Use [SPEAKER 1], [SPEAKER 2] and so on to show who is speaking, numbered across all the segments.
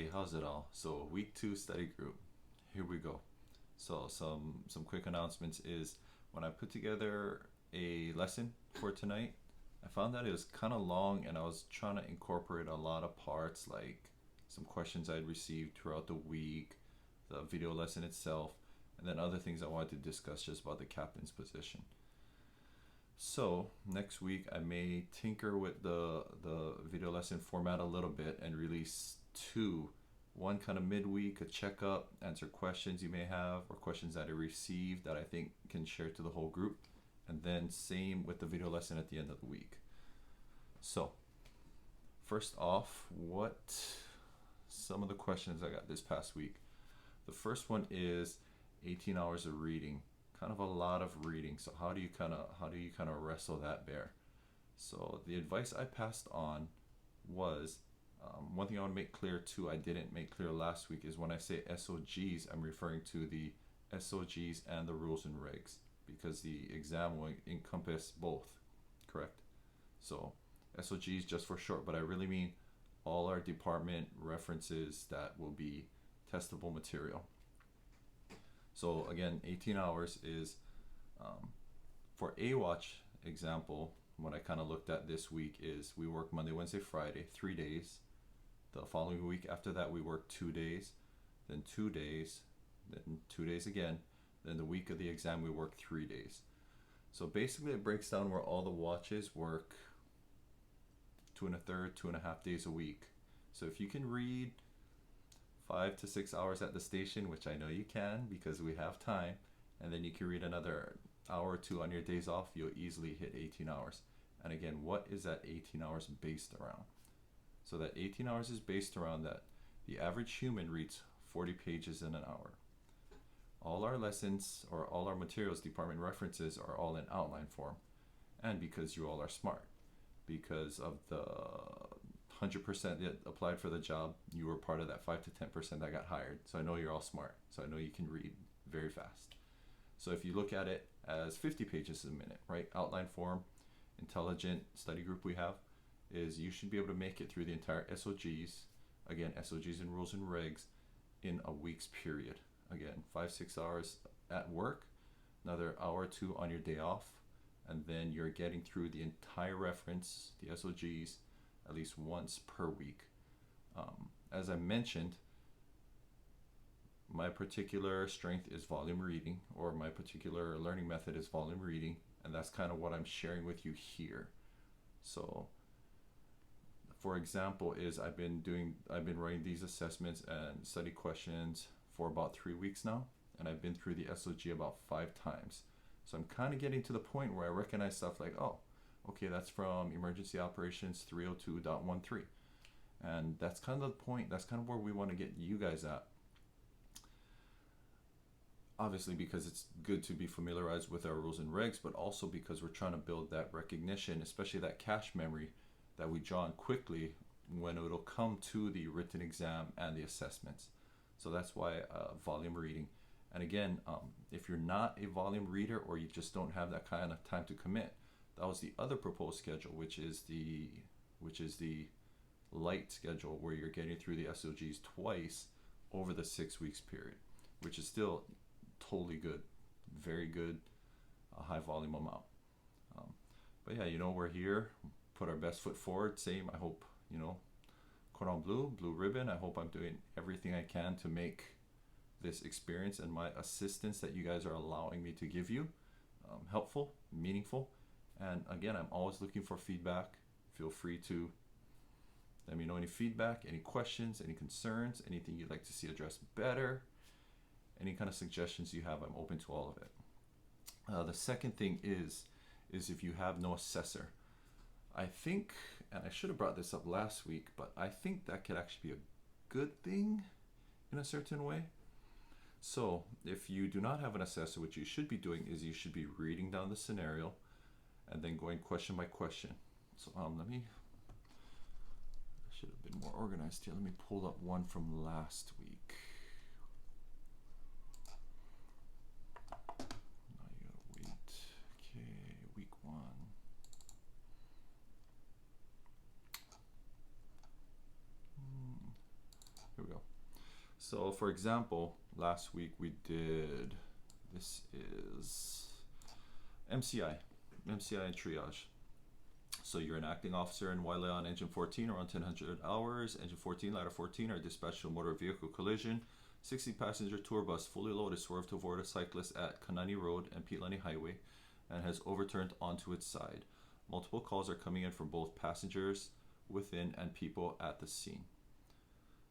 [SPEAKER 1] everybody, how's it all? So week 2 study group, here we go. So some quick announcements is when I put together a lesson for tonight, I found that it was kind of long and I was trying to incorporate a lot of parts like some questions I'd received throughout the week, the video lesson itself, and then other things I wanted to discuss just about the captain's position. So next week I may tinker with the video lesson format a little bit and release two. One kind of midweek, a checkup, answer questions you may have or questions that I received that I think can share to the whole group. And then same with the video lesson at the end of the week. So first off, what some of the questions I got this past week. The first one is 18 hours of reading. Kind of a lot of reading. So how do you kind of wrestle that bear? So the advice I passed on was one thing I want to make clear too, I didn't make clear last week, is when I say SOGs, I'm referring to the SOGs and the rules and regs because the exam will encompass both, correct? So SOGs just for short, but I really mean all our department references that will be testable material. So again, 18 hours is for A-Watch example, what I kind of looked at this week is we work Monday, Wednesday, Friday, 3 days. The following week after that, we work 2 days, then 2 days, then 2 days again. Then the week of the exam, we work 3 days. So basically it breaks down where all the watches work 2 1/3, 2.5 days a week. So if you can read 5 to 6 hours at the station, which I know you can because we have time, and then you can read another hour or two on your days off, you'll easily hit 18 hours. And again, what is that 18 hours based around? So that 18 hours is based around that the average human reads 40 pages in an hour. All our lessons or all our materials, department references, are all in outline form. And because you all are smart, because of the 100% that applied for the job, you were part of that 5 to 10% that got hired. So I know you're all smart. So I know you can read very fast. So if you look at it as 50 pages a minute, right? Outline form, intelligent study group we have, is you should be able to make it through the entire SOGs, again, SOGs and rules and regs, in a week's period. Again, 5-6 hours at work, another hour or two on your day off, and then you're getting through the entire reference, the SOGs, at least once per week. As I mentioned, my particular strength is volume reading, or my particular learning method is volume reading, and that's kind of what I'm sharing with you here. So for example is I've been writing these assessments and study questions for about 3 weeks now, and I've been through the SOG about 5 times. So I'm kind of getting to the point where I recognize stuff like, oh, okay, that's from emergency operations 302.13, and that's kind of the point, that's kind of where we want to get you guys at. Obviously because it's good to be familiarized with our rules and regs, but also because we're trying to build that recognition, especially that cache memory that we draw on quickly when it'll come to the written exam and the assessments. So that's why volume reading. And again, if you're not a volume reader or you just don't have that kind of time to commit, that was the other proposed schedule, which is the light schedule, where you're getting through the SOGs twice over the 6 weeks period, which is still totally good, very good, a high volume amount. But yeah, we're here, put our best foot forward. Same, I hope, cordon bleu, blue ribbon. I hope I'm doing everything I can to make this experience and my assistance that you guys are allowing me to give you helpful, meaningful. And again, I'm always looking for feedback. Feel free to let me know any feedback, any questions, any concerns, anything you'd like to see addressed better, any kind of suggestions you have. I'm open to all of it. The second thing is if you have no assessor. I think, and I should have brought this up last week, but I think that could actually be a good thing in a certain way. So if you do not have an assessor, what you should be doing is you should be reading down the scenario and then going question by question. So I should have been more organized here. Let me pull up one from last week. Now you gotta wait. Okay, week 1. Here we go. So for example, last week we did, this is MCI, MCI and triage. So you're an acting officer in Wiley on engine 14 around 1000 hours, engine 14, ladder 14 are dispatched to a motor vehicle collision. 60 passenger tour bus fully loaded swerved to avoid a cyclist at Kanani Road and Peatlani Highway and has overturned onto its side. Multiple calls are coming in from both passengers within and people at the scene.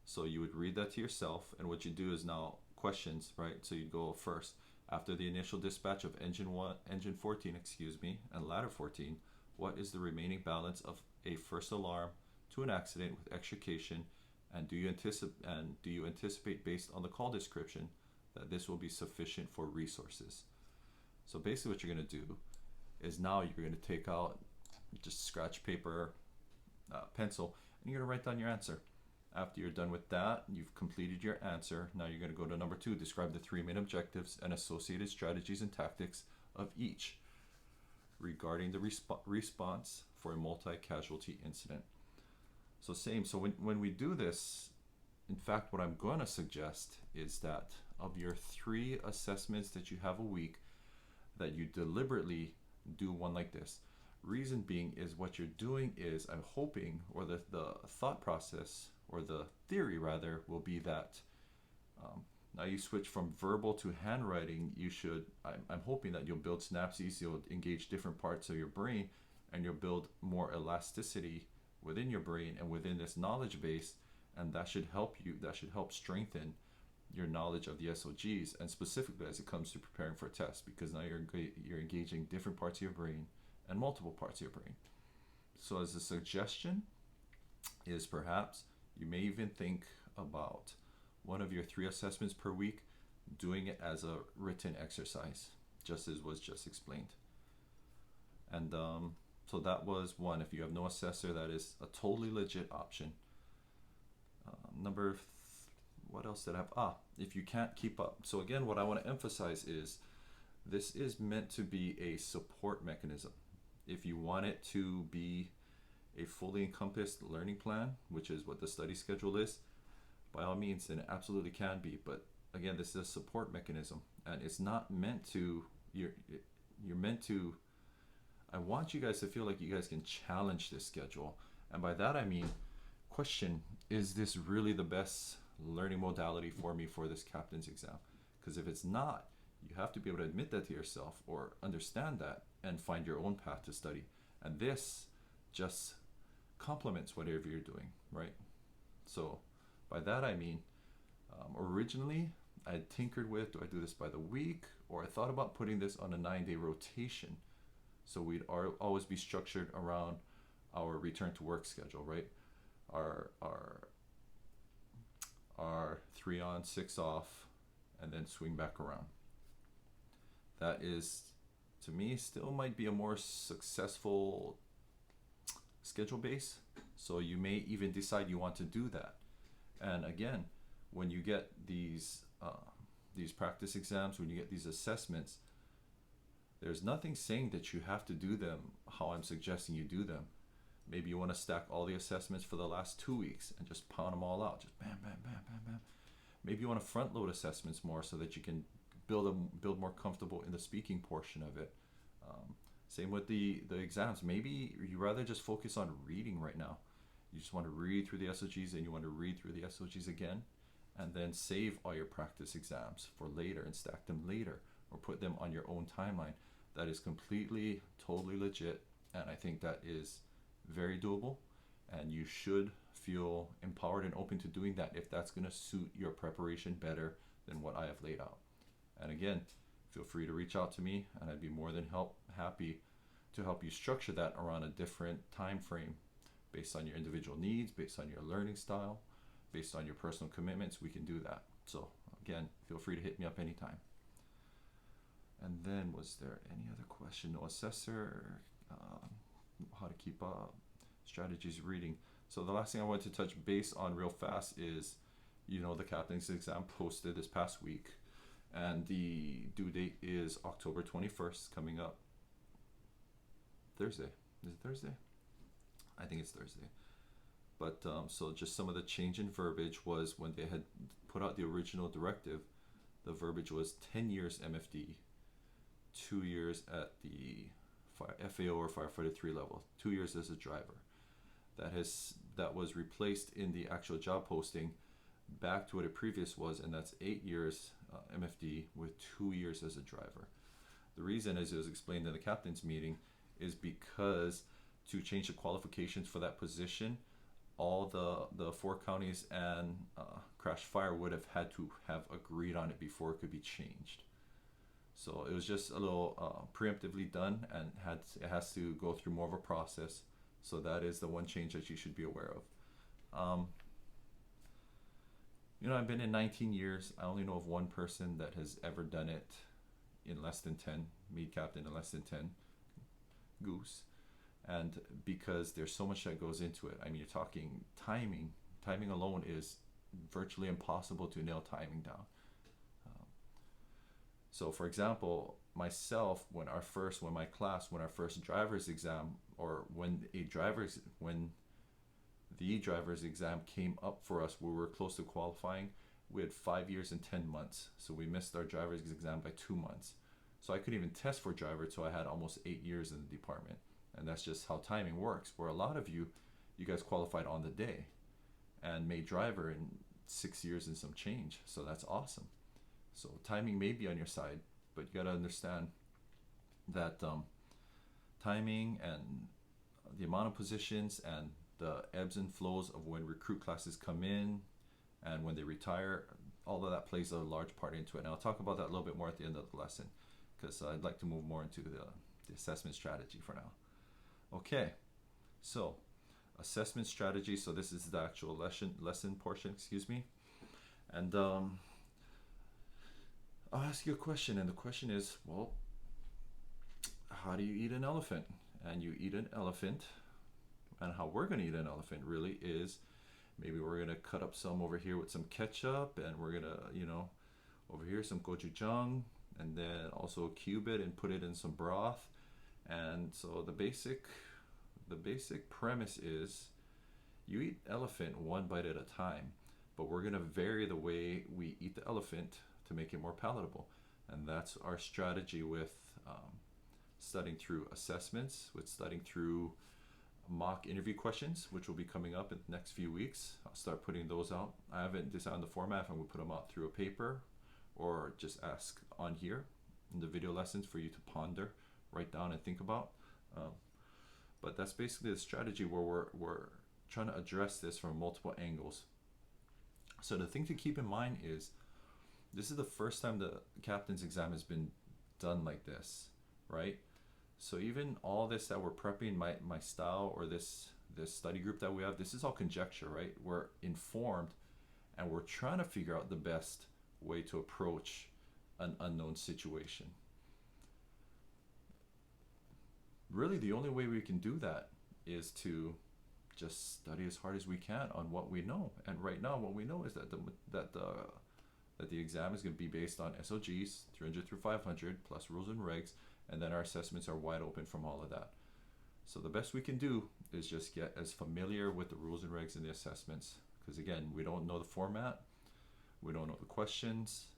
[SPEAKER 1] So you would read that to yourself, and what you do is now questions, right? So you go first. After the initial dispatch of engine 14, and ladder 14, what is the remaining balance of a first alarm to an accident with extrication, and do you anticipate based on the call description that this will be sufficient for resources? So basically what you're going to do is now you're going to take out just scratch paper, pencil, and you're going to write down your answer. After you're done with that, you've completed your answer. Now you're going to go to number 2, describe the 3 main objectives and associated strategies and tactics of each regarding the response for a multi-casualty incident. So same, so when we do this, in fact, what I'm going to suggest is that of your 3 assessments that you have a week, that you deliberately do one like this. Reason being is what you're doing is, I'm hoping, or the thought process, or the theory rather, will be that now you switch from verbal to handwriting. You should, I'm hoping that you'll build synapses, you'll engage different parts of your brain, and you'll build more elasticity within your brain and within this knowledge base, and that should help you, that should help strengthen your knowledge of the SOGs, and specifically as it comes to preparing for a test, because now you're engaging different parts of your brain and multiple parts of your brain. So as a suggestion is, perhaps you may even think about one of your 3 assessments per week, doing it as a written exercise, just as was just explained. And so that was one. If you have no assessor, that is a totally legit option. What else did I have? If you can't keep up. So again, what I want to emphasize is this is meant to be a support mechanism. If you want it to be a fully encompassed learning plan, which is what the study schedule is, by all means, then it absolutely can be. But again, this is a support mechanism, and it's not meant to, you're meant to, I want you guys to feel like you guys can challenge this schedule. And by that I mean, question, is this really the best learning modality for me for this captain's exam? Because if it's not, you have to be able to admit that to yourself, or understand that, and find your own path to study. And this just complements whatever you're doing, right? So by that I mean, originally I had tinkered with, do I do this by the week, or I thought about putting this on a 9-day rotation, so we'd always be structured around our return to work schedule, right? Our 3 on, 6 off, and then swing back around. That is, to me, still might be a more successful schedule base. So you may even decide you want to do that. And again, when you get these practice exams, when you get these assessments, there's nothing saying that you have to do them how I'm suggesting you do them. Maybe you want to stack all the assessments for the last 2 weeks and just pound them all out, just bam, bam, bam, bam, bam. Maybe you want to front load assessments more so that you can build more comfortable in the speaking portion of it. Same with the exams. Maybe you rather just focus on reading right now. You just want to read through the SOGs, and you want to read through the SOGs again, and then save all your practice exams for later and stack them later, or put them on your own timeline. That is completely, totally legit, and I think that is very doable, and you should feel empowered and open to doing that if that's going to suit your preparation better than what I have laid out. And again, feel free to reach out to me, and I'd be more than happy to help you structure that around a different time frame based on your individual needs, based on your learning style, based on your personal commitments. We can do that. So again, feel free to hit me up anytime. And then, was there any other question? No assessor, how to keep up, strategies reading. So the last thing I wanted to touch base on real fast is, the captain's exam posted this past week, and the due date is October 21st, coming up Thursday. Is it Thursday? I think it's Thursday. But so just some of the change in verbiage was when they had put out the original directive, the verbiage was 10 years MFD, 2 years at the FAO or firefighter 3 level, 2 years as a driver. That was replaced in the actual job posting back to what it previous was, and that's 8 years MFD with 2 years as a driver. The reason, as it was explained in the captain's meeting, is because to change the qualifications for that position, all the four counties and Crash Fire would have had to have agreed on it before it could be changed. So it was just a little preemptively done, and it has to go through more of a process. So that is the one change that you should be aware of. I've been in 19 years. I only know of one person that has ever done it in less than 10, meet captain in less than 10, Goose. And because there's so much that goes into it. I mean, you're talking timing. Timing alone is virtually impossible to nail timing down. So for example, myself, when our first driver's exam, or when the driver's exam came up for us, we were close to qualifying, we had 5 years and 10 months. So we missed our driver's exam by 2 months. So I couldn't even test for driver until I had almost 8 years in the department. And that's just how timing works. Where a lot of you guys qualified on the day and made driver in 6 years and some change. So that's awesome. So timing may be on your side, but you got to understand that timing and the amount of positions and the ebbs and flows of when recruit classes come in and when they retire, all of that plays a large part into it. And I'll talk about that a little bit more at the end of the lesson, because I'd like to move more into the assessment strategy for now. Okay, so assessment strategy. So this is the actual lesson portion, excuse me. And I'll ask you a question, and the question is, well, how do you eat an elephant? And you eat an elephant, and how we're going to eat an elephant really is, maybe we're going to cut up some over here with some ketchup, and we're going to, over here some gochujang, and then also cube it and put it in some broth. And so the basic premise is you eat elephant one bite at a time, but we're going to vary the way we eat the elephant to make it more palatable. And that's our strategy with studying through assessments, with studying through mock interview questions, which will be coming up in the next few weeks. I'll start putting those out. I haven't decided on the format if I'm going to put them out through a paper or just ask on here in the video lessons for you to ponder, write down, and think about. But that's basically the strategy where we're trying to address this from multiple angles. So the thing to keep in mind is, this is the first time the captain's exam has been done like this, right? So even all this that we're prepping, my style, or this study group that we have, this is all conjecture, right? We're informed, and we're trying to figure out the best way to approach an unknown situation. Really, the only way we can do that is to just study as hard as we can on what we know. And right now, what we know is that the exam is going to be based on SOGs, 300 through 500, plus rules and regs, and then our assessments are wide open from all of that. So the best we can do is just get as familiar with the rules and regs and the assessments, because again, we don't know the format, we don't know the questions.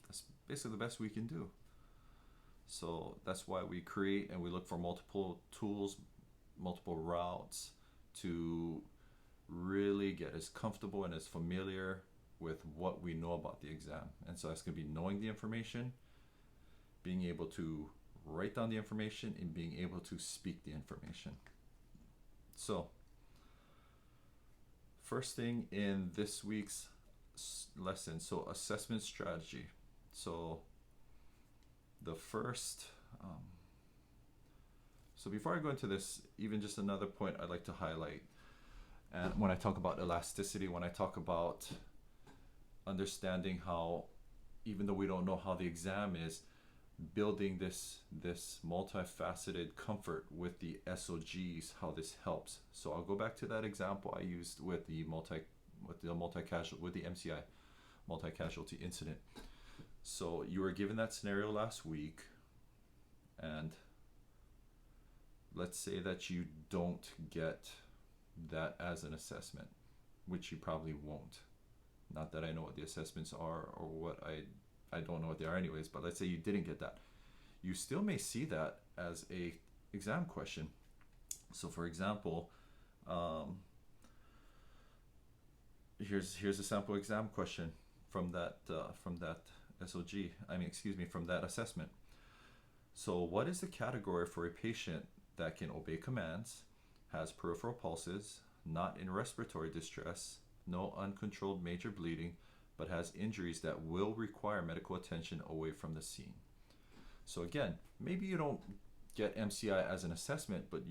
[SPEAKER 1] That's basically the best we can do. So that's why we create and we look for multiple tools, multiple routes to really get as comfortable and as familiar with what we know about the exam. And so that's going to be knowing the information, being able to write down the information, and being able to speak the information. So first thing in this week's lesson, so assessment strategy. So the first, so before I go into this, even just another point I'd like to highlight. And when I talk about elasticity, when I talk about understanding how, even though we don't know how the exam is, building this multifaceted comfort with the SOGs, how this helps. So I'll go back to that example I used with the MCI, multi-casualty incident. So you were given that scenario last week, and let's say that you don't get that as an assessment, which you probably won't. Not that I know what the assessments are or what I don't know what they are anyways, but let's say you didn't get that. You still may see that as a exam question. So for example, um, here's a sample exam question from that SOG. I mean, excuse me, from that assessment. So, what is the category for a patient that can obey commands, has peripheral pulses, not in respiratory distress, no uncontrolled major bleeding, but has injuries that will require medical attention away from the scene? So again, maybe you don't get MCI as an assessment, but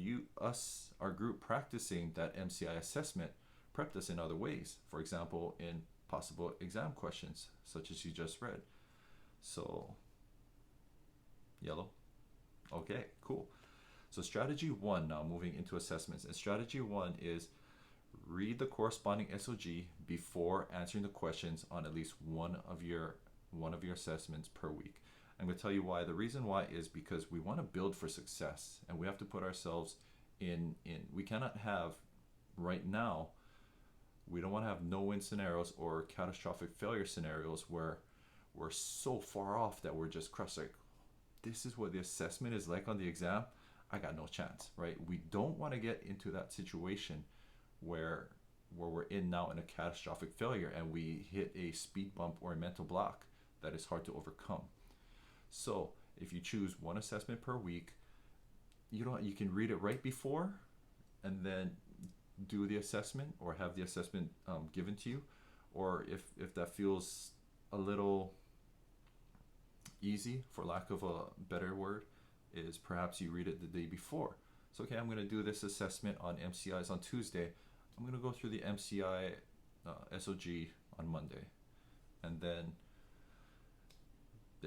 [SPEAKER 1] our group practicing that MCI assessment prepped us in other ways. For example, in possible exam questions, such as you just read. So, yellow. Okay, cool. So strategy one, now moving into assessments. And strategy one is read the corresponding SOG before answering the questions on at least one of your assessments per week. I'm going to tell you why. The reason why is because we want to build for success, and we have to put ourselves in we cannot have right now, we don't want to have no-win scenarios or catastrophic failure scenarios where we're so far off that we're just crushed. Like, this is what the assessment is like on the exam. I got no chance, right? We don't want to get into that situation where we're in now in a catastrophic failure and we hit a speed bump or a mental block that is hard to overcome. So if you choose one assessment per week, you can read it right before and then do the assessment or have the assessment given to you. Or if that feels a little easy, for lack of a better word, is perhaps you read it the day before. So okay, I'm going to do this assessment on MCIs on Tuesday. I'm going to go through the MCI SOG on Monday, and then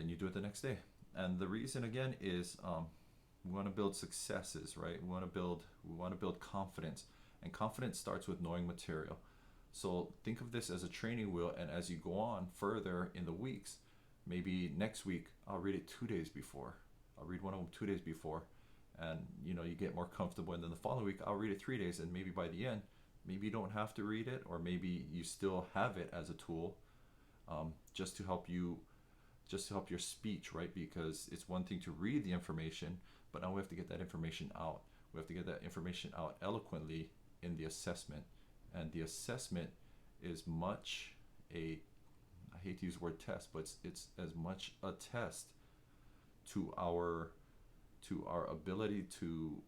[SPEAKER 1] you do it the next day. And the reason again is we want to build successes, right? We want to build confidence, and confidence starts with knowing material. So think of this as a training wheel, and as you go on further in the weeks, maybe next week I'll read it 2 days before. I'll read one of them 2 days before, and you get more comfortable. And then the following week I'll read it 3 days, and maybe by the end, maybe you don't have to read it, or maybe you still have it as a tool, just to help your speech, right? Because it's one thing to read the information, but now we have to get that information out. We have to get that information out eloquently in the assessment, and the assessment is much I hate to use the word test, but it's as much a test to our ability to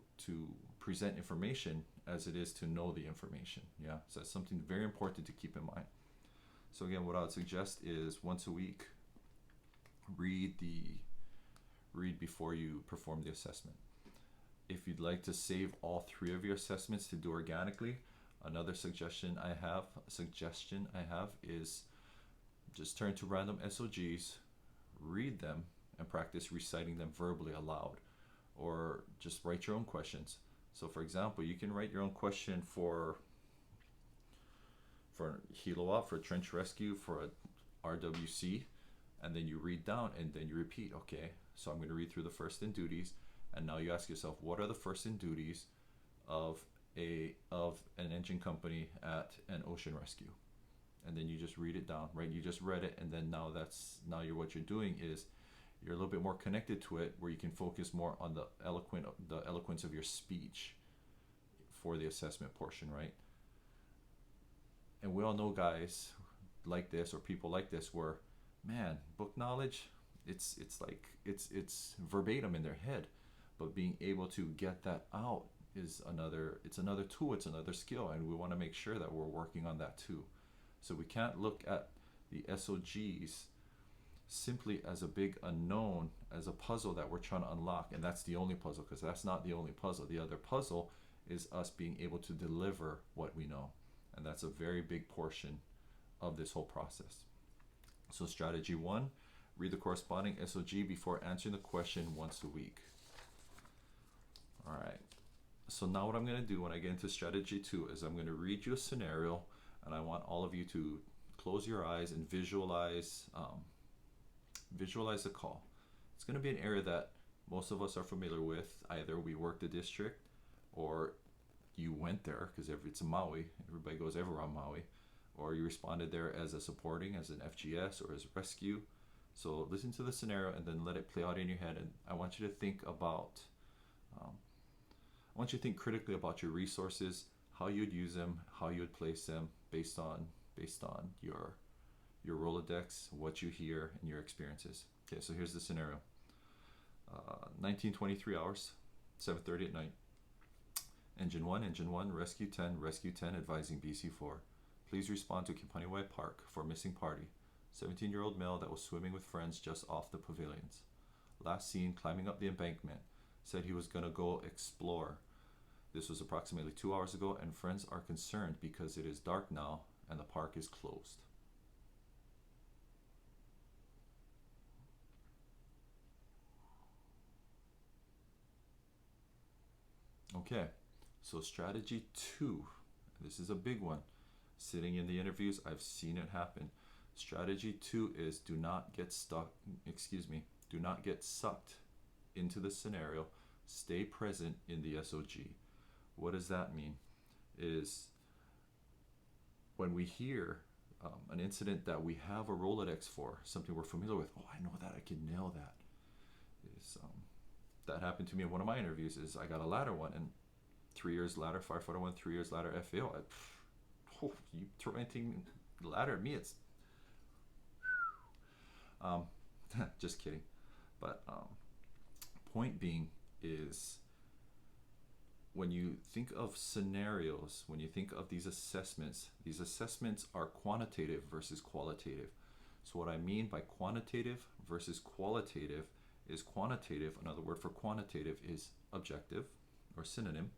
[SPEAKER 1] present information as it is to know the information. Yeah, so that's something very important to keep in mind. So again, what I would suggest is once a week, read before you perform the assessment. If you'd like to save all 3 of your assessments to do organically, another suggestion I have is just turn to random SOGs, read them, and practice reciting them verbally aloud, or just write your own questions. So for example, you can write your own question for Helo Up, for trench rescue, for a RWC, and then you read down and then you repeat. Okay, so I'm going to read through the first in duties, and now you ask yourself, what are the first in duties of an engine company at an ocean rescue? And then you just read it down, right? You just read it, and then what you're doing is you're a little bit more connected to it, where you can focus more on the eloquence of your speech for the assessment portion, right? And we all know guys like this, or people like this, where, man, book knowledge, it's verbatim in their head, but being able to get that out is another tool, it's another skill, and we want to make sure that we're working on that too. So we can't look at the SOGs simply as a big unknown, as a puzzle that we're trying to unlock, and that's the only puzzle, because that's not the only puzzle. The other puzzle is us being able to deliver what we know, and that's a very big portion of this whole process. So strategy 1, read the corresponding SOG before answering the question once a week. All right, so now what I'm going to do when I get into strategy 2 is I'm going to read you a scenario, and I want all of you to close your eyes and visualize the call. It's going to be an area that most of us are familiar with. Either we work the district, or you went there because it's Maui. Everybody goes everywhere on Maui, or you responded there as a supporting, as an FGS, or as rescue. So listen to the scenario and then let it play out in your head. And I want you to think about, I want you to think critically about your resources, how you'd use them, how you would place them based on your Rolodex, what you hear, and your experiences. Okay, so here's the scenario. 1923 hours, 7:30 at night. Engine 1, Rescue 10 advising BC4. Please respond to Kimpaniwai Park for missing party. 17-year-old male that was swimming with friends just off the pavilions. Last seen climbing up the embankment. Said he was gonna go explore. This was approximately 2 hours ago, and friends are concerned because it is dark now and the park is closed. Okay, so strategy 2. This is a big one. Sitting in the interviews, I've seen it happen. Strategy 2 is do not get sucked into the scenario. Stay present in the SOG. What does that mean? Is when we hear an incident that we have a Rolodex for, something we're familiar with, oh, I know that, I can nail that. That happened to me in one of my interviews. Is I got a ladder one, and 3 years later, firefighter one, 3 years later, FAO. You throw anything ladder at me, it's just kidding. But point being is, when you think of scenarios, when you think of these assessments are quantitative versus qualitative. So what I mean by quantitative versus qualitative is quantitative, another word for quantitative is objective or synonym.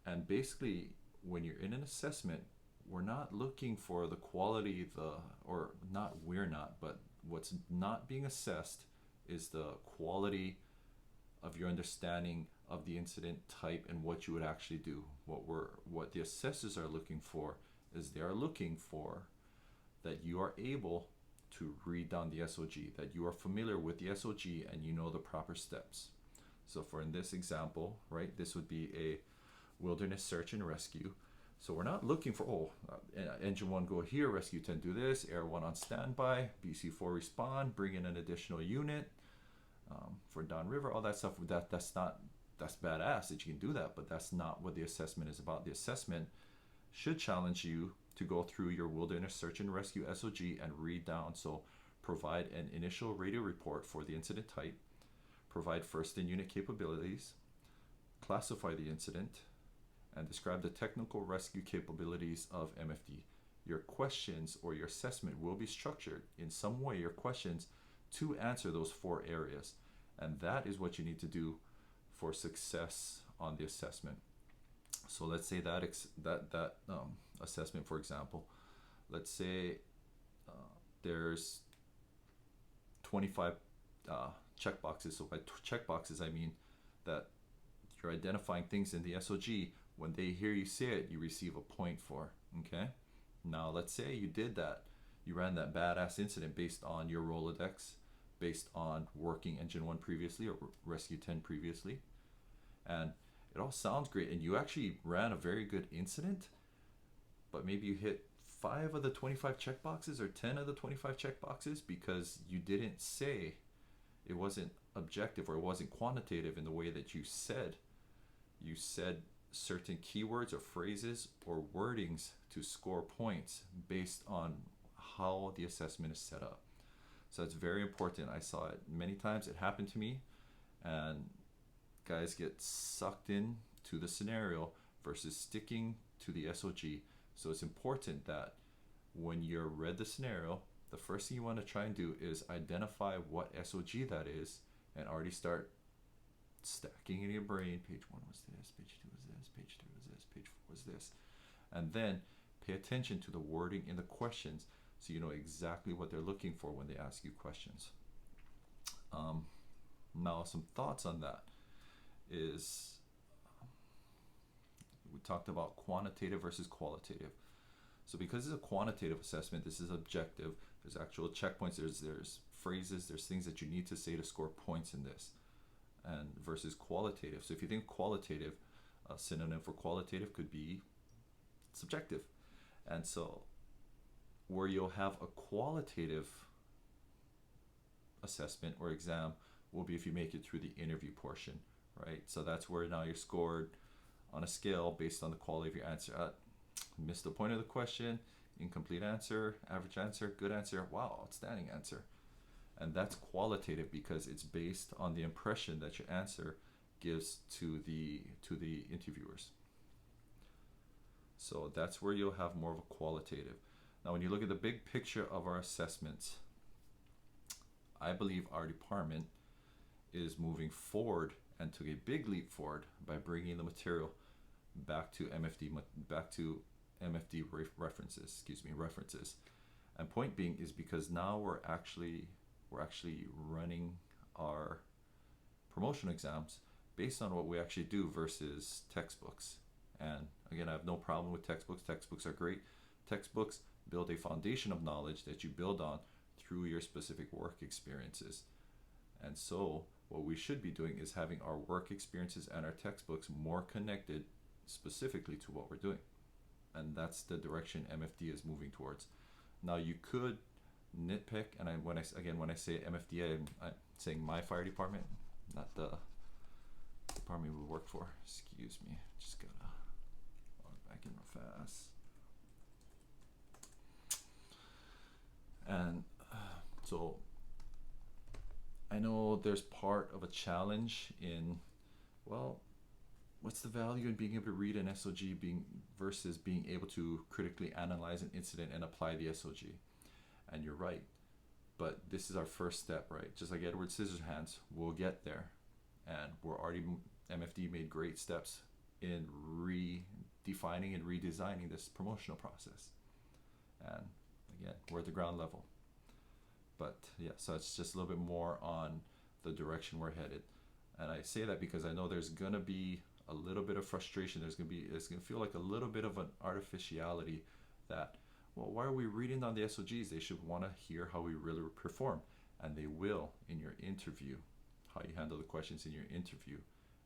[SPEAKER 1] And basically, when you're in an assessment, we're not looking for the quality, but what's not being assessed is the quality of your understanding of the incident type and what you would actually do. What the assessors are looking for is they are looking for that you are able to read down the SOG, that you are familiar with the SOG and you know the proper steps. So for in this example, right, this would be a wilderness search and rescue. So we're not looking for, engine 1 go here, rescue 10 do this, air 1 on standby, BC4 respond, bring in an additional unit for downriver, all that stuff. That's badass that you can do that, but that's not what the assessment is about. The assessment should challenge you to go through your wilderness search and rescue SOG and read down. So provide an initial radio report for the incident type, provide first in unit capabilities, classify the incident, and describe the technical rescue capabilities of MFD. Your questions or your assessment will be structured in some way, your questions, to answer those 4 areas. And that is what you need to do for success on the assessment. So let's say that assessment, for example, let's say there's 25 checkboxes. So by checkboxes, I mean that you're identifying things in the SOG. When they hear you say it, you receive a point for. Okay? Now, let's say you did that. You ran that badass incident based on your Rolodex, based on working Engine 1 previously or Rescue 10 previously. And it all sounds great. And you actually ran a very good incident, but maybe you hit 5 of the 25 checkboxes or 10 of the 25 checkboxes because you didn't say, it wasn't objective or it wasn't quantitative in the way that you said. You said certain keywords or phrases or wordings to score points based on how the assessment is set up. So it's very important. I saw it many times. It happened to me, and guys get sucked in to the scenario versus sticking to the SOG. So it's important that when you're read the scenario, the first thing you want to try and do is identify what SOG that is and already start stacking in your brain. Page 1 was this, page 2 was this, page 3 was this, page 4 was this. And then pay attention to the wording in the questions so you know exactly what they're looking for when they ask you questions. Now, some thoughts on that is, we talked about quantitative versus qualitative. So because it's a quantitative assessment, this is objective. There's actual checkpoints, there's phrases, there's things that you need to say to score points in this. and versus qualitative. So if you think qualitative, a synonym for qualitative could be subjective. And so where you'll have a qualitative assessment or exam will be if you make it through the interview portion, right? So that's where now you're scored on a scale based on the quality of your answer. Missed the point of the question, incomplete answer, average answer, good answer, wow, outstanding answer. And that's qualitative because it's based on the impression that your answer gives to the interviewers. So that's where you'll have more of a qualitative. Now, when you look at the big picture of our assessments, I believe our department is moving forward and took a big leap forward by bringing the material back to MFD references. And point being is because now we're actually running our promotional exams based on what we actually do versus textbooks. And again, I have no problem with textbooks. Textbooks are great. Textbooks build a foundation of knowledge that you build on through your specific work experiences. And so what we should be doing is having our work experiences and our textbooks more connected specifically to what we're doing. And that's the direction MFD is moving towards. Now you could nitpick, and when I say MFD, I'm saying my fire department, not the department we work for. Excuse me, just gotta log back in real fast. And so I know there's part of a challenge in, well, what's the value in being able to read an SOG versus being able to critically analyze an incident and apply the SOG? And you're right, but this is our first step, right? Just like Edward Scissorhands, we'll get there, and MFD made great steps in redefining and redesigning this promotional process. And again, we're at the ground level. But yeah, so it's just a little bit more on the direction we're headed. And I say that because I know there's gonna be a little bit of frustration. It's gonna feel like a little bit of an artificiality that, well, why are we reading on the SOGs? They should want to hear how we really perform. And they will in your interview, how you handle the questions in your interview.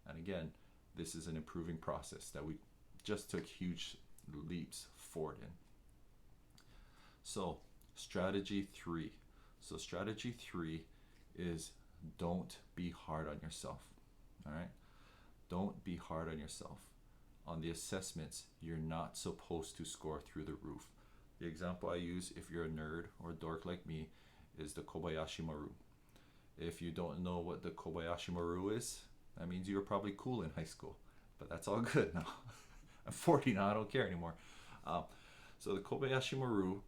[SPEAKER 1] And again, this is an improving process that we just took huge leaps forward in. So strategy 3. So strategy 3 is don't be hard on yourself. All right? Don't be hard on yourself. On the assessments, you're not supposed to score through the roof. The example I use, if you're a nerd or a dork like me, is the Kobayashi Maru. If you don't know what the Kobayashi Maru is, that means you were probably cool in high school. But that's all good now. I'm 40 now, I don't care anymore. So the Kobayashi Maru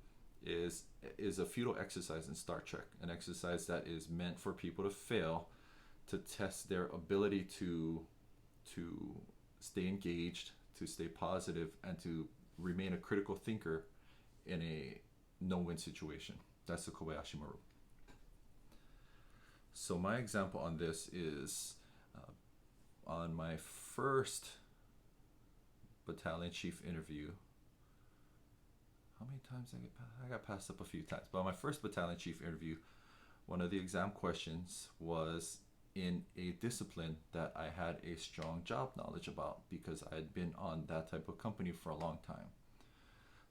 [SPEAKER 1] is a futile exercise in Star Trek, an exercise that is meant for people to fail to test their ability to stay engaged, to stay positive, and to remain a critical thinker in a no-win situation. That's the Kobayashi Maru. So my example on this is on my first battalion chief interview. How many times I got passed up a few times, but on my first battalion chief interview, one of the exam questions was in a discipline that I had a strong job knowledge about because I had been on that type of company for a long time.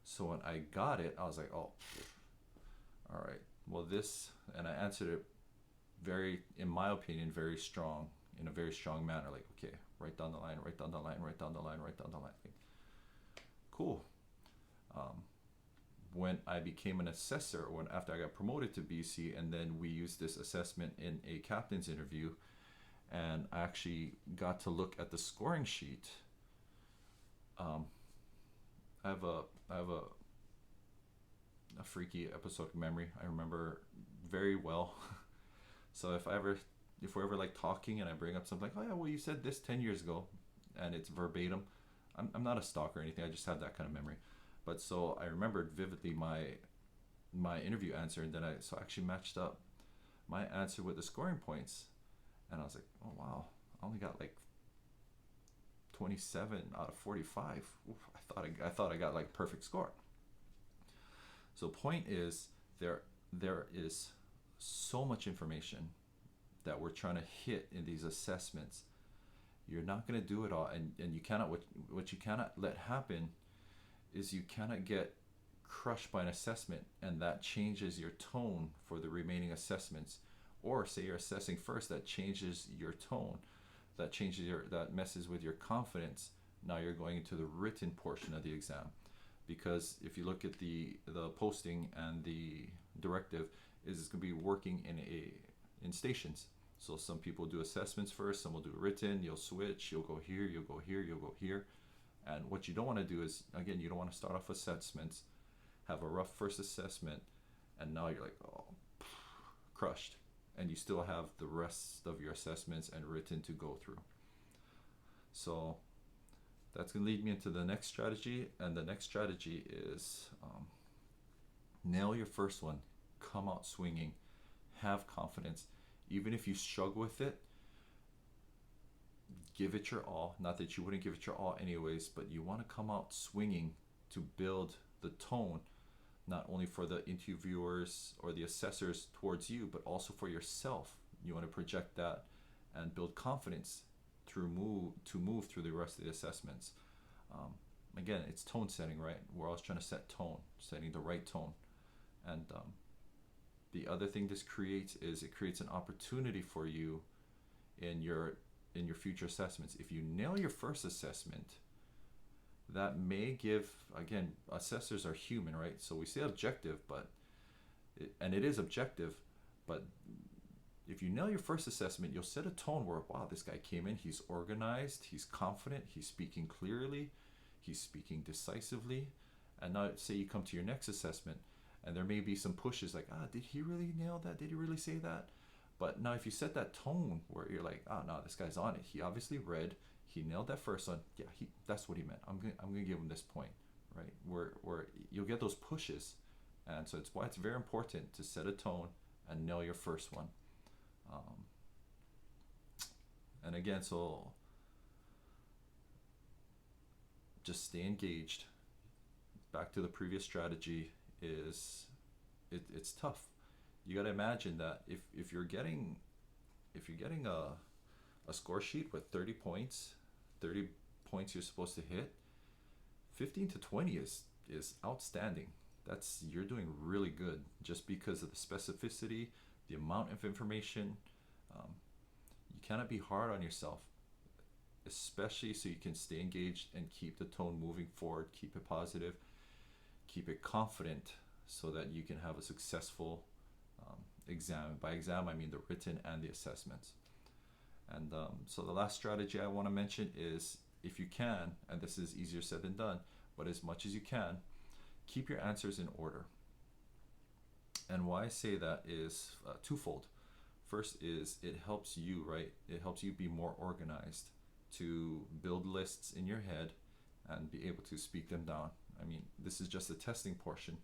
[SPEAKER 1] So when I got it, I was like, oh, all right, well this, and I answered it very, in my opinion, very strong, in a very strong manner, like, okay, right down the line, right down the line, right down the line, right down the line. Like, cool. When I became an assessor, after I got promoted to BC, and then we used this assessment in a captain's interview, and I actually got to look at the scoring sheet. I have a freaky episodic memory. I remember very well. So if we're ever like talking and I bring up something like, oh yeah, well you said this 10 years ago, and it's verbatim. I'm not a stalker or anything. I just have that kind of memory. But so I remembered vividly my interview answer, and then I actually matched up my answer with the scoring points, and I was like, oh wow, I only got like 27 out of 45. Oof, I thought I got like perfect score. So point is, there is so much information that we're trying to hit in these assessments. You're not going to do it all, and you cannot, what you cannot let happen is you cannot get crushed by an assessment and that changes your tone for the remaining assessments. Or say you're assessing first, that changes your tone, that messes with your confidence. Now you're going into the written portion of the exam, because if you look at the posting and the directive, is it's going to be working in stations. So some people do assessments first, some will do written, you'll switch, you'll go here, you'll go here, you'll go here. And what you don't want to do is, again, you don't want to start off assessments, have a rough first assessment, and now you're like, oh, crushed. And you still have the rest of your assessments and written to go through. So that's going to lead me into the next strategy. And the next strategy is nail your first one, come out swinging, have confidence. Even if you struggle with it, give it your all. Not that you wouldn't give it your all anyways, but you want to come out swinging to build the tone, not only for the interviewers or the assessors towards you, but also for yourself. You want to project that and build confidence to move through the rest of the assessments. Again, it's tone setting, right? We're always trying to set tone, setting the right tone. And the other thing this creates is it creates an opportunity for you in your future assessments. If you nail your first assessment, that may give, again, assessors are human, right? So we say objective, and it is objective, but if you nail your first assessment, you'll set a tone where, wow, this guy came in, he's organized, he's confident, he's speaking clearly, he's speaking decisively. And now say you come to your next assessment and there may be some pushes like, did he really nail that? Did he really say that? But now if you set that tone where you're like, no, this guy's on it. He obviously read, he nailed that first one. Yeah, that's what he meant. I'm gonna give him this point, right? Where you'll get those pushes. And so it's why it's very important to set a tone and nail your first one. And again, so just stay engaged. Back to the previous strategy is it's tough. You got to imagine that if you're getting a score sheet with 30 points you're supposed to hit, 15 to 20 is outstanding. You're doing really good just because of the specificity, the amount of information. You cannot be hard on yourself, especially so you can stay engaged and keep the tone moving forward, keep it positive, keep it confident, so that you can have a successful exam. By exam, I mean the written and the assessments. And so the last strategy I want to mention is, if you can, and this is easier said than done, but as much as you can, keep your answers in order. And why I say that is twofold. First is it helps you, right? It helps you be more organized, to build lists in your head and be able to speak them down. I mean, this is just the testing portion,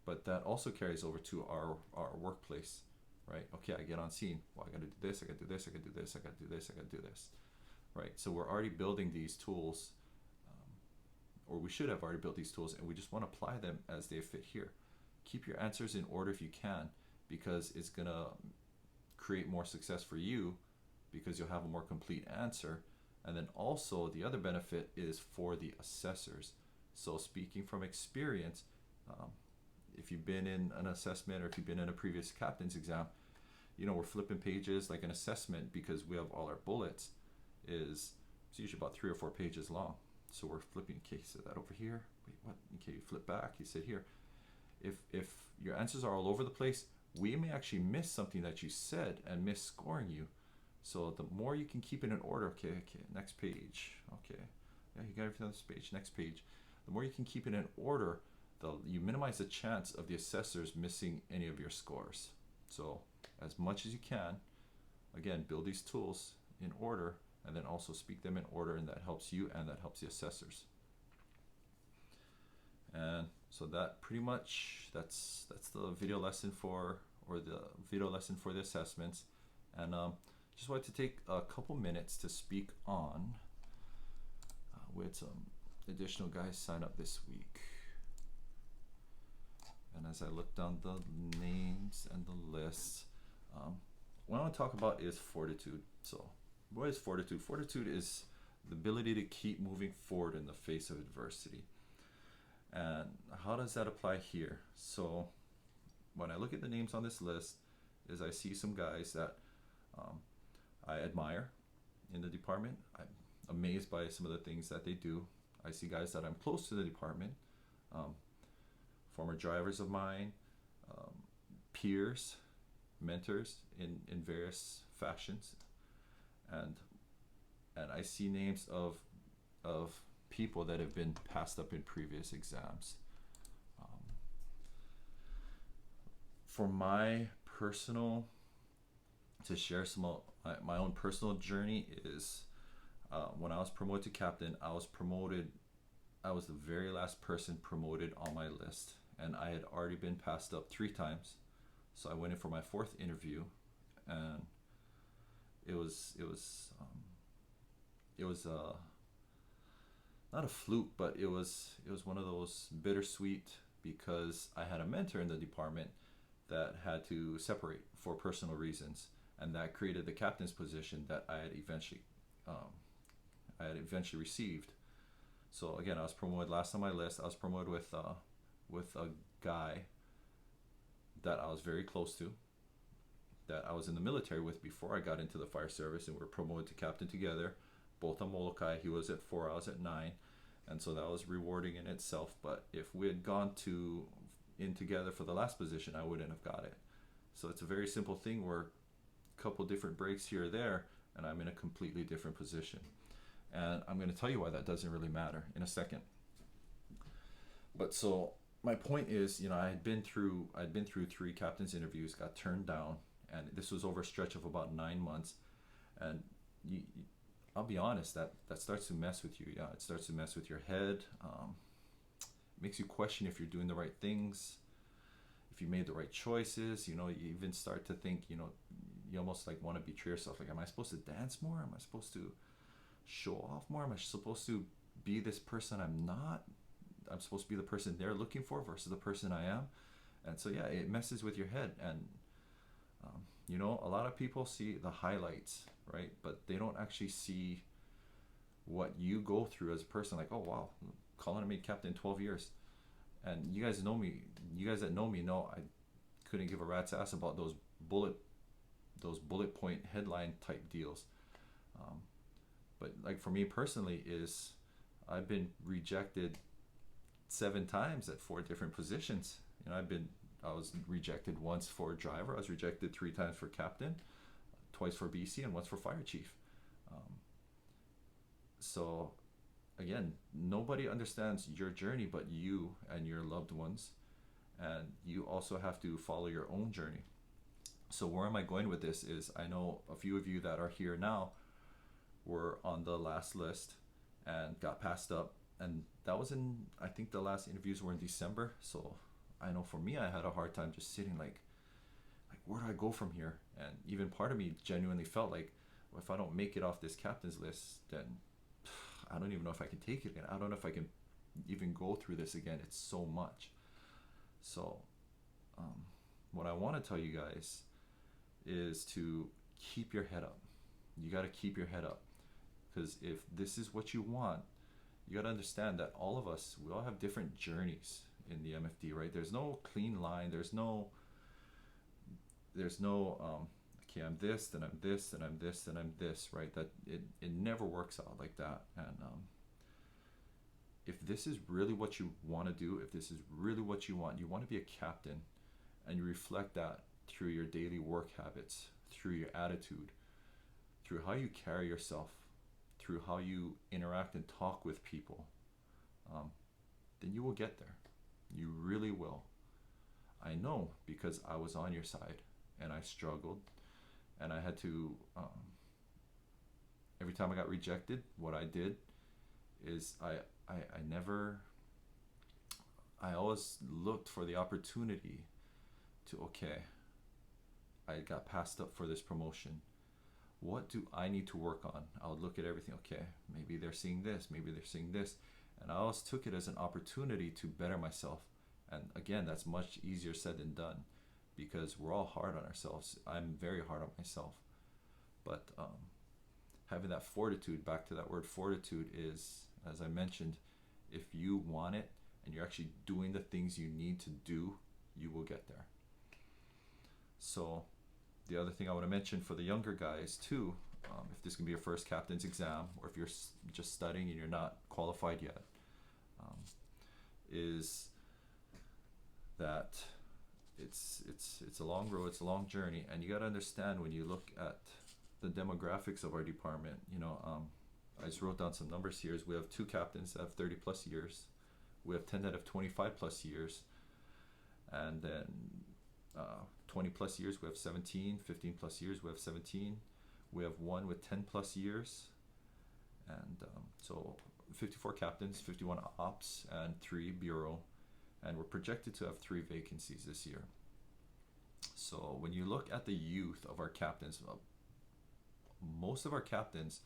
[SPEAKER 1] but that also carries over to our workplace, right? Okay, I get on scene. Well, I got to do this, I got to do this, I got to do this, I got to do this, I got to do this, right? So we're already building these tools, or we should have already built these tools, and we just want to apply them as they fit here. Keep your answers in order if you can, because it's going to create more success for you, because you'll have a more complete answer. And then also the other benefit is for the assessors. So speaking from experience, if you've been in an assessment or if you've been in a previous captain's exam, we're flipping pages. Like an assessment, because we have all our bullets, it's usually about 3 or 4 pages long. So we're flipping, okay, he said that over here. Wait, what? Okay, you flip back, he said here. If your answers are all over the place, we may actually miss something that you said and miss scoring you. So the more you can keep it in order, okay, next page, okay, yeah, you got everything on this page, next page. The more you can keep it in order, you minimize the chance of the assessors missing any of your scores. So as much as you can, again, build these tools in order, and then also speak them in order, and that helps you and that helps the assessors. And so that pretty much, that's the video lesson for the assessments. And just wanted to take a couple minutes to speak on with some additional guys sign up this week. And as I look down the names and the lists, what I want to talk about is fortitude. So, what is fortitude? Fortitude is the ability to keep moving forward in the face of adversity. And how does that apply here? So, when I look at the names on this list, is I see some guys that um, I admire in the department. I'm amazed by some of the things that they do. I see guys that I'm close to the department, um, former drivers of mine, um, peers, mentors in various fashions, and I see names of people that have been passed up in previous exams. Um, for my personal to share some of my own personal journey is when I was promoted to captain, I was promoted. I was the very last person promoted on my list, and I had already been passed up 3 times. So I went in for my 4th interview, and it was not a fluke, but it was one of those bittersweet, because I had a mentor in the department that had to separate for personal reasons, and that created the captain's position that um, I had eventually received. So again, I was promoted last on my list. I was promoted with a guy that I was very close to, that I was in the military with before I got into the fire service, and we were promoted to captain together, both on Molokai. He was at 4, I was at 9, and so that was rewarding in itself. But if we had gone in together for the last position, I wouldn't have got it. So it's a very simple thing where a couple different breaks here or there, and I'm in a completely different position. And I'm going to tell you why that doesn't really matter in a second. But so my point is, I'd been through 3 captain's interviews, got turned down, and this was over a stretch of about 9 months. And I'll be honest, that starts to mess with you. Yeah, it starts to mess with your head. It makes you question if you're doing the right things, if you made the right choices. You even start to think, you almost like want to betray yourself. Like, am I supposed to dance more? Am I supposed to show off more? Am I supposed to be this person I'm not? I'm supposed to be the person they're looking for versus the person I am. And so, yeah, it messes with your head. And a lot of people see the highlights, right? But they don't actually see what you go through as a person. Like, oh wow, Colin made captain 12 years, and you guys know me. You guys that know me know I couldn't give a rat's ass about those bullet point headline type deals. But like for me personally, is I've been rejected 7 times at 4 different positions. I was rejected once for driver. I was rejected 3 times for captain, twice for BC, and once for fire chief. So again, nobody understands your journey but you and your loved ones, and you also have to follow your own journey. So where am I going with this is, I know a few of you that are here now were on the last list and got passed up, and that was I think the last interviews were in December. So I know for me, I had a hard time just sitting like where do I go from here? And even part of me genuinely felt like, well, if I don't make it off this captain's list, then I don't even know if I can take it again. I don't know if I can even go through this again. It's so much. So what I want to tell you guys is to keep your head up. You got to keep your head up, because if this is what you want, you got to understand that all of us, we all have different journeys in the MFD, right? There's no clean line. There's no okay, I'm this, then I'm this, then I'm this, then I'm this, right? That it never works out like that. And if this is really what you want to do, if this is really what you want to be a captain, and you reflect that through your daily work habits, through your attitude, through how you carry yourself, through how you interact and talk with people, then you will get there. You really will. I know, because I was on your side and I struggled, and I had to, every time I got rejected, what I did is I always looked for the opportunity to, okay, I got passed up for this promotion. What do I need to work on? I would look at everything. Okay, maybe they're seeing this, maybe they're seeing this. And I always took it as an opportunity to better myself. And again, that's much easier said than done. because we're all hard on ourselves. I'm very hard on myself, but having that fortitude, back to that word fortitude, is, as I mentioned, if you want it and you're actually doing the things you need to do, you will get there. So the other thing I want to mention for the younger guys too, if this can be your first captain's exam, or if you're just studying and you're not qualified yet, is that it's a long road, it's a long journey, and you got to understand, when you look at the demographics of our department, I just wrote down some numbers here. We have 2 captains that have 30 plus years, we have 10 that have 25 plus years, and then 20 plus years we have 17, 15 plus years we have 17, we have 1 with 10 plus years, and so 54 captains, 51 ops, and 3 bureau, and we're projected to have 3 vacancies this year. So when you look at the youth of our captains, most of our captains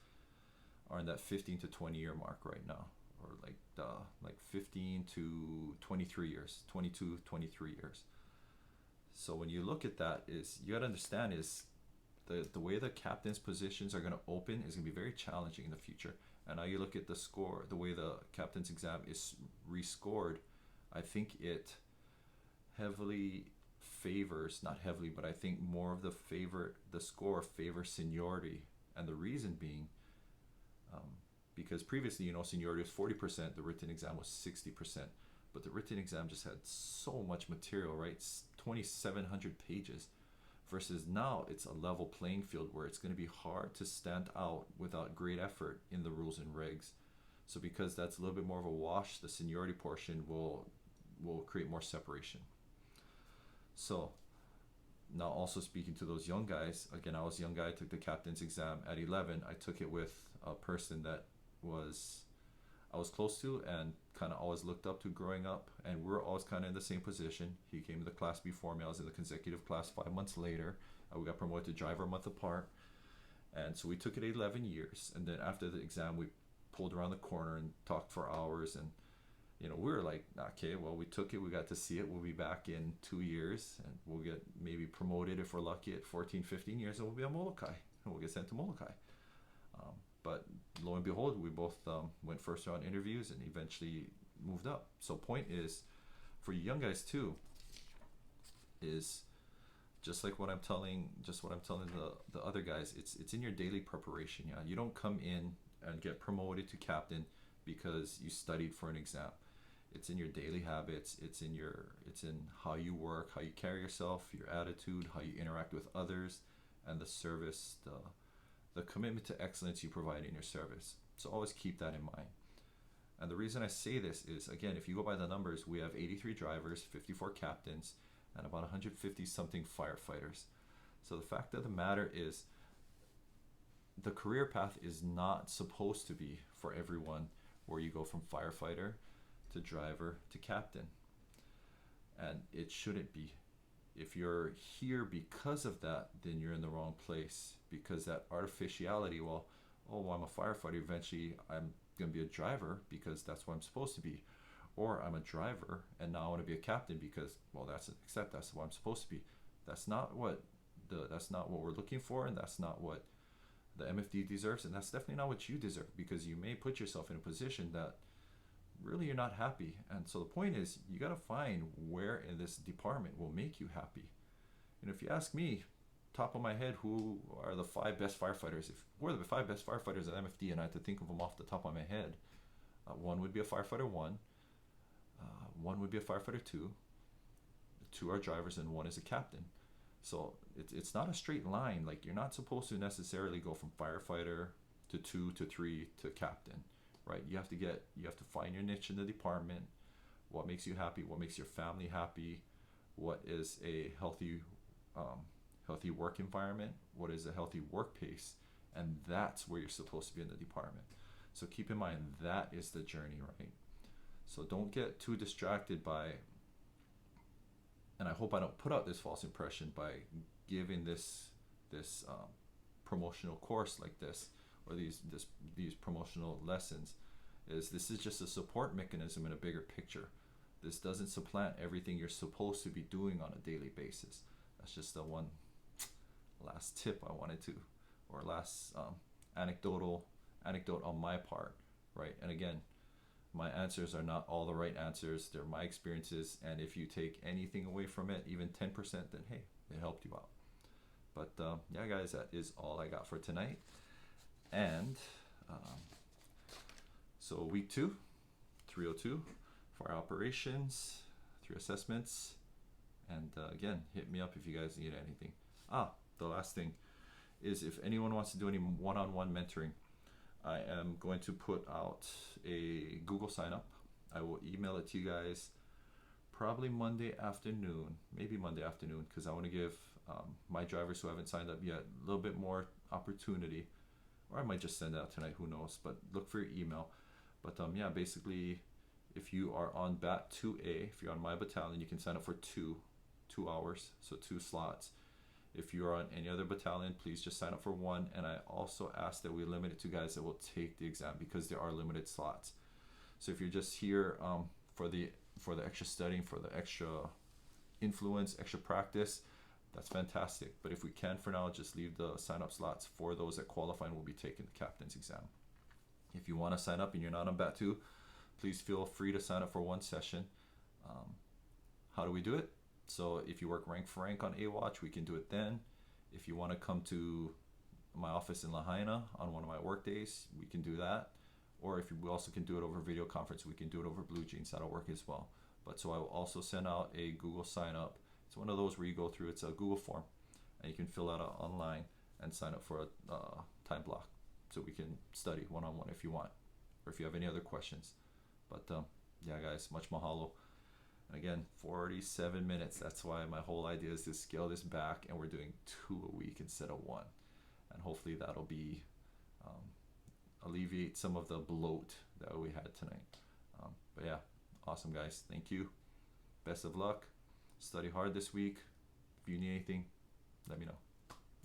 [SPEAKER 1] are in that 15 to 20 year mark right now, or like 15 to 23 years, 22, 23 years. So when you look at that, is you got to understand is the way the captain's positions are going to open is going to be very challenging in the future. And now you look at the score, the way the captain's exam is rescored, I think it heavily favors, not heavily, but I think more of the score favors seniority. And the reason being, because previously, seniority was 40%, the written exam was 60%, but the written exam just had so much material, right? It's 2,700 pages, versus now it's a level playing field where it's going to be hard to stand out without great effort in the rules and regs. So because that's a little bit more of a wash, the seniority portion will create more separation. So now, also speaking to those young guys, again, I was a young guy, I took the captain's exam at 11. I took it with a person that I was close to and kind of always looked up to growing up, and we were always kind of in the same position. He came to the class before me, I was in the consecutive class 5 months later. We got promoted to driver a month apart, and so we took it 11 years. And then after the exam, we pulled around the corner and talked for hours, and we were like, okay, well, we took it, we got to see it, we'll be back in 2 years, and we'll get maybe promoted if we're lucky at 14, 15 years, and we'll be a Molokai, and we'll get sent to Molokai. But lo and behold, we both went first round interviews and eventually moved up. So point is, for you young guys too, is just what I'm telling the other guys, it's in your daily preparation. Yeah, you don't come in and get promoted to captain because you studied for an exam. It's in your daily habits. It's in how you work, how you carry yourself, your attitude, how you interact with others, and the service, the commitment to excellence you provide in your service. So always keep that in mind. And the reason I say this is, again, if you go by the numbers, we have 83 drivers, 54 captains, and about 150 something firefighters. So the fact of the matter is, the career path is not supposed to be for everyone where you go from firefighter to driver to captain. And it shouldn't be. If you're here because of that, then you're in the wrong place, because that artificiality, well, I'm a firefighter, eventually I'm going to be a driver because that's what I'm supposed to be. Or I'm a driver and now I want to be a captain because, well, that's what I'm supposed to be. That's not what we're looking for, and that's not what the MFD deserves, and that's definitely not what you deserve, because you may put yourself in a position that really you're not happy. And so the point is, you got to find where in this department will make you happy. And if you ask me, top of my head, who are the 5 best firefighters? If we're the 5 best firefighters at MFD and I had to think of them off the top of my head, 1 would be a firefighter 1, 1 would be a firefighter 2, 2 are drivers, and 1 is a captain. So it's not a straight line. Like, you're not supposed to necessarily go from firefighter to 2 to 3 to captain, right? You have to find your niche in the department. What makes you happy? What makes your family happy? What is a healthy work environment? What is a healthy work pace? And that's where you're supposed to be in the department. So keep in mind, that is the journey, right? So don't get too distracted by, and I hope I don't put out this false impression by giving this promotional course like this, or these promotional lessons, this is just a support mechanism in a bigger picture. This doesn't supplant everything you're supposed to be doing on a daily basis. That's just the one last tip I wanted to, or last anecdote on my part, right? And again, my answers are not all the right answers. They're my experiences, and if you take anything away from it, even 10%, then hey, it helped you out. But yeah, guys, that is all I got for tonight. And so week 2, 302 for our operations, 3 assessments, and again, hit me up if you guys need anything. The last thing is, if anyone wants to do any one-on-one mentoring, I am going to put out a Google sign up. I will email it to you guys probably Monday afternoon, maybe Monday afternoon, because I want to give my drivers who haven't signed up yet a little bit more opportunity, or I might just send it out tonight, who knows, but look for your email. But yeah, basically, if you are on BAT 2A, if you're on my battalion, you can sign up for 2 hours, so 2 slots. If you're on any other battalion, please just sign up for 1. And I also ask that we limit it to guys that will take the exam, because there are limited slots. So if you're just here for the extra studying, for the extra influence, extra practice, that's fantastic. But if we can for now, just leave the sign up slots for those that qualify and will be taking the captain's exam. If you want to sign up and you're not on BAT 2, please feel free to sign up for 1 session. How do we do it? So if you work rank for rank on AWatch, we can do it then. If you want to come to my office in Lahaina on one of my work days, we can do that. Or if we also can do it over video conference, we can do it over Blue Jeans. That'll work as well. But so I will also send out a Google sign up. It's one of those where you go through, it's a Google form, and you can fill out online and sign up for a time block, so we can study one-on-one if you want, or if you have any other questions. But yeah, guys, much mahalo. And again, 47 minutes. That's why my whole idea is to scale this back, and we're doing 2 a week instead of 1. And hopefully that'll be alleviate some of the bloat that we had tonight. But yeah, awesome, guys. Thank you. Best of luck. Study hard this week. If you need anything, let me know.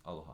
[SPEAKER 1] Aloha.